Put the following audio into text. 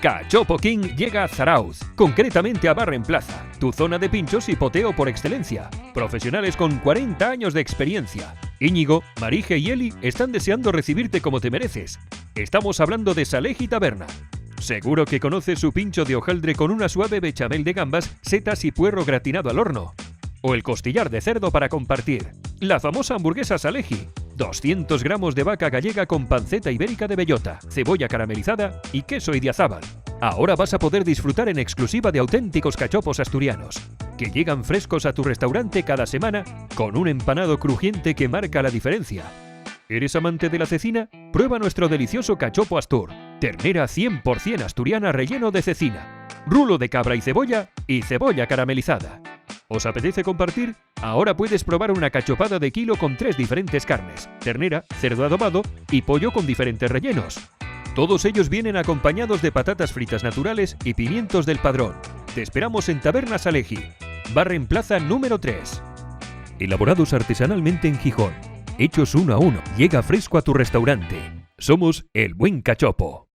Cachopo King llega a Zarauz, concretamente a Bar en Plaza, tu zona de pinchos y poteo por excelencia. Profesionales con 40 años de experiencia. Íñigo, Marije y Eli están deseando recibirte como te mereces. Estamos hablando de Salehi Taberna. Seguro que conoces su pincho de hojaldre con una suave bechamel de gambas, setas y puerro gratinado al horno. O el costillar de cerdo para compartir. La famosa hamburguesa Salehi. 200 gramos de vaca gallega con panceta ibérica de bellota, cebolla caramelizada y queso idiazábal. Ahora vas a poder disfrutar en exclusiva de auténticos cachopos asturianos, que llegan frescos a tu restaurante cada semana con un empanado crujiente que marca la diferencia. ¿Eres amante de la cecina? Prueba nuestro delicioso cachopo astur. Ternera 100% asturiana relleno de cecina, rulo de cabra y cebolla caramelizada. ¿Os apetece compartir? Ahora puedes probar una cachopada de kilo con 3 diferentes carnes, ternera, cerdo adobado y pollo con diferentes rellenos. Todos ellos vienen acompañados de patatas fritas naturales y pimientos del Padrón. Te esperamos en Taberna Salehi, Bar en Plaza número 3. Elaborados artesanalmente en Gijón, hechos uno a uno, llega fresco a tu restaurante. Somos El Buen Cachopo.